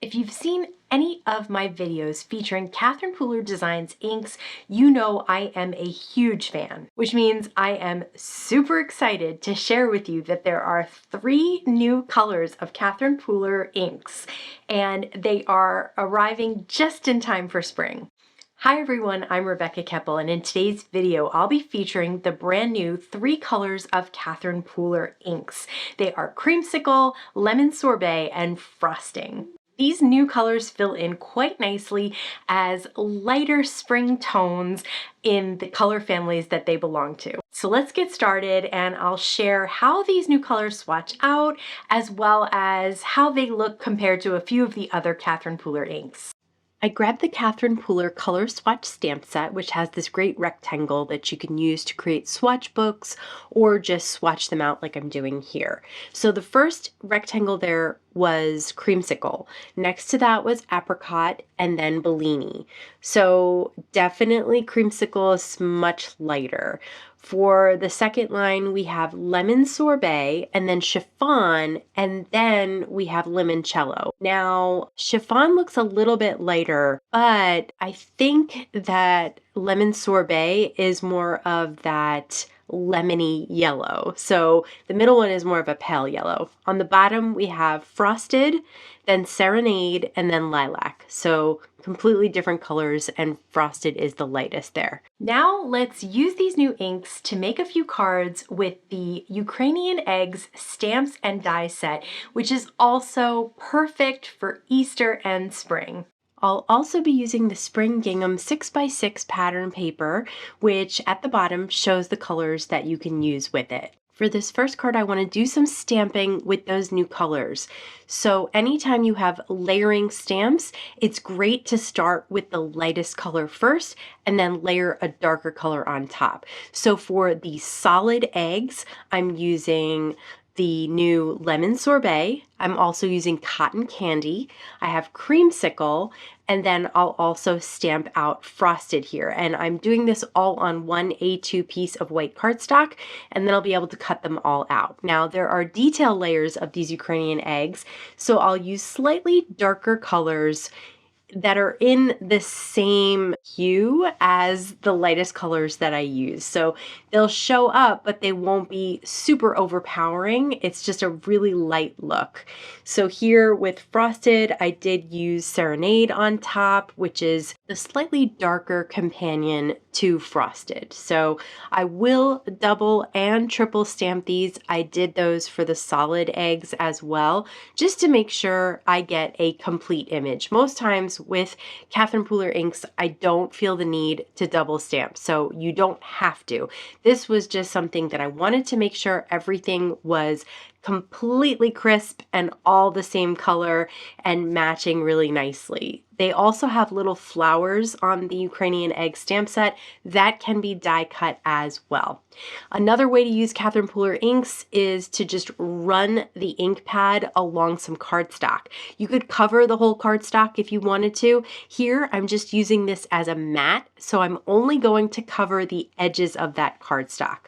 If you've seen any of my videos featuring Catherine Pooler Designs inks, you know I am a huge fan, which means I am super excited to share with you that there are 3 new colors of Catherine Pooler inks, and they are arriving just in time for spring. Hi everyone, I'm Rebecca Keppel, and in today's video I'll be featuring the brand new 3 colors of Catherine Pooler inks. They are Creamsicle, Lemon Sorbet, and Frosting. These new colors fill in quite nicely as lighter spring tones in the color families that they belong to. So let's get started, and I'll share how these new colors swatch out as well as how they look compared to a few of the other Catherine Pooler inks. I grabbed the Catherine Pooler Color Swatch stamp set, which has this great rectangle that you can use to create swatch books or just swatch them out like I'm doing here. So the first rectangle there was Creamsicle. Next to that was Apricot, and then Bellini. So definitely Creamsicle is much lighter. For the second line, we have Lemon Sorbet, and then Chiffon, and then we have Limoncello. Now, Chiffon looks a little bit lighter, but I think that Lemon Sorbet is more of that lemony yellow. So the middle one is more of a pale yellow. On the bottom, we have Frosted, then Serenade, and then Lilac. So completely different colors, and Frosted is the lightest there. Now let's use these new inks to make a few cards with the Ukrainian Eggs Stamps and Die set, which is also perfect for Easter and spring. I'll also be using the Spring Gingham 6x6 pattern paper, which at the bottom shows the colors that you can use with it. For this first card, I want to do some stamping with those new colors. So anytime you have layering stamps, it's great to start with the lightest color first and then layer a darker color on top. So for the solid eggs, I'm using the new Lemon Sorbet. I'm also using Cotton Candy. I have Creamsicle, and then I'll also stamp out Frosted here. And I'm doing this all on one A2 piece of white cardstock, and then I'll be able to cut them all out. Now there are detail layers of these Ukrainian eggs, so I'll use slightly darker colors that are in the same hue as the lightest colors that I use. So they'll show up, but they won't be super overpowering. It's just a really light look. So here with Frosted, I did use Serenade on top, which is the slightly darker companion to Frosted. So I will double and triple stamp these. I did those for the solid eggs as well, just to make sure I get a complete image. Most times with Catherine Pooler inks, I don't feel the need to double stamp, so you don't have to. This was just something that I wanted to make sure everything was completely crisp and all the same color and matching really nicely. They also have little flowers on the Ukrainian Egg stamp set that can be die cut as well. Another way to use Catherine Pooler inks is to just run the ink pad along some cardstock. You could cover the whole cardstock if you wanted to. Here, I'm just using this as a mat, so I'm only going to cover the edges of that cardstock.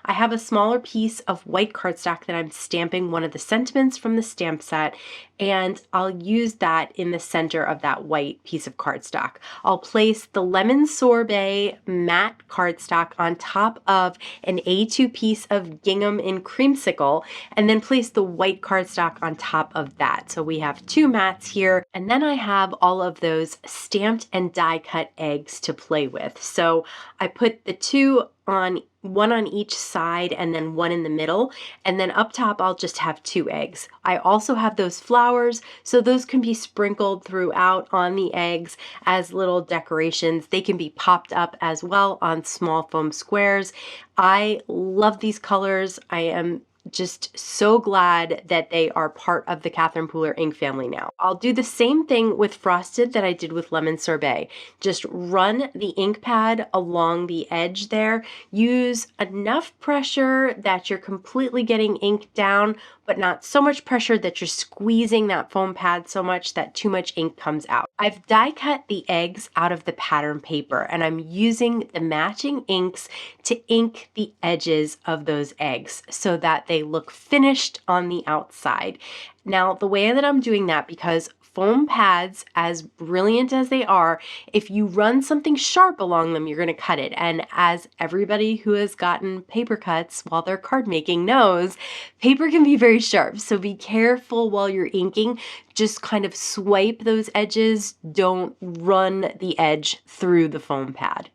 I have a smaller piece of white cardstock that I'm stamping one of the sentiments from the stamp set, and I'll use that in the center of that white piece of cardstock. I'll place the Lemon Sorbet matte cardstock on top of an A2 piece of Gingham in Creamsicle, and then place the white cardstock on top of that. So we have 2 mats here, and then I have all of those stamped and die cut eggs to play with. So I put the 2 on, one on each side and then one in the middle, and then up top I'll just have 2 eggs. I also have those flowers, so those can be sprinkled throughout on the eggs as little decorations. They can be popped up as well on small foam squares. I love these colors. I am just so glad that they are part of the Catherine Pooler ink family now. I'll do the same thing with Frosted that I did with Lemon Sorbet. Just run the ink pad along the edge there. Use enough pressure that you're completely getting ink down, but not so much pressure that you're squeezing that foam pad so much that too much ink comes out. I've die cut the eggs out of the pattern paper, and I'm using the matching inks to ink the edges of those eggs so that they look finished on the outside. Now, the way that I'm doing that, because foam pads, as brilliant as they are, if you run something sharp along them, you're going to cut it. And as everybody who has gotten paper cuts while they're card making knows, paper can be very sharp. So be careful while you're inking. Just kind of swipe those edges. Don't run the edge through the foam pad.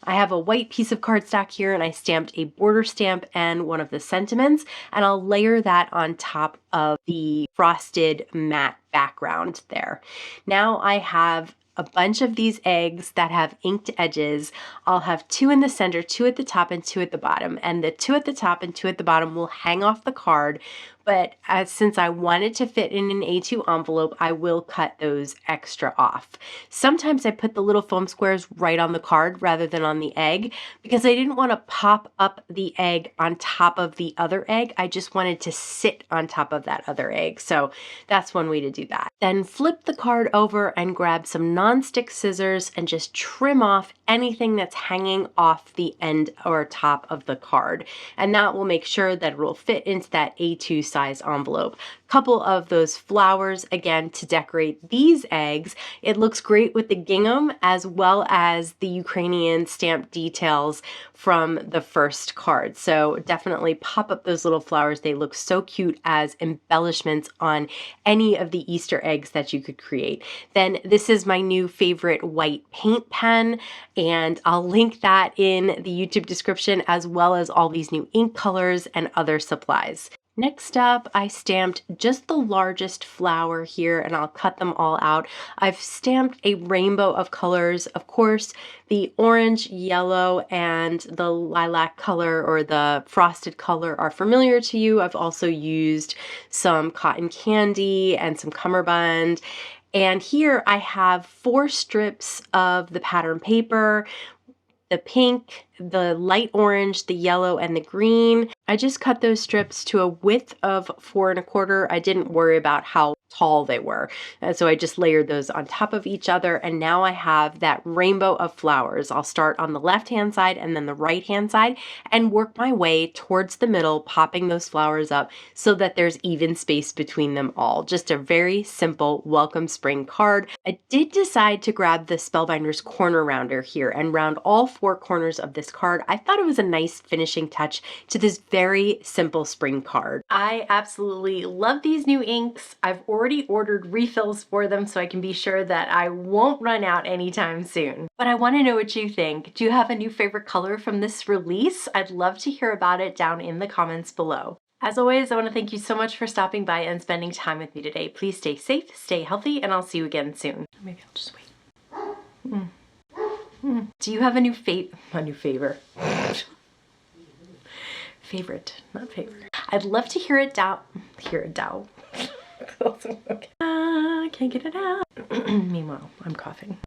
I have a white piece of cardstock here, and I stamped a border stamp and one of the sentiments, and I'll layer that on top of the frosted matte background there. Now I have a bunch of these eggs that have inked edges. I'll have 2 in the center, 2 at the top, and 2 at the bottom. And the 2 at the top and 2 at the bottom will hang off the card. But since I want it to fit in an A2 envelope, I will cut those extra off. Sometimes I put the little foam squares right on the card rather than on the egg because I didn't want to pop up the egg on top of the other egg. I just wanted to sit on top of that other egg. So that's one way to do that. Then flip the card over and grab some non-stick scissors and just trim off anything that's hanging off the end or top of the card. And that will make sure that it will fit into that A2 size envelope. Couple of those flowers again to decorate these eggs. It looks great with the gingham as well as the Ukrainian stamp details from the first card. So definitely pop up those little flowers. They look so cute as embellishments on any of the Easter eggs that you could create. Then this is my new favorite white paint pen, and I'll link that in the YouTube description as well as all these new ink colors and other supplies. Next up, I stamped just the largest flower here, and I'll cut them all out. I've stamped a rainbow of colors. Of course, the orange, yellow, and the lilac color or the frosted color are familiar to you. I've also used some cotton candy and some cummerbund. And here I have 4 strips of the pattern paper, the pink, the light orange, the yellow, and the green. I just cut those strips to a width of 4 1/4. I didn't worry about how tall they were. So I just layered those on top of each other, and now I have that rainbow of flowers. I'll start on the left-hand side and then the right-hand side and work my way towards the middle, popping those flowers up so that there's even space between them all. Just a very simple welcome spring card. I did decide to grab the Spellbinders corner rounder here and round all 4 corners of this card. I thought it was a nice finishing touch to this very simple spring card. I absolutely love these new inks. I've already ordered refills for them so I can be sure that I won't run out anytime soon. But I want to know what you think. Do you have a new favorite color from this release? I'd love to hear about it down in the comments below. As always, I want to thank you so much for stopping by and spending time with me today. Please stay safe, stay healthy, and I'll see you again soon. Maybe I'll just wait. Do you have a new favor? Favorite, not favorite. I'd love to hear it down. Okay. Can't get it out. Meanwhile, I'm coughing.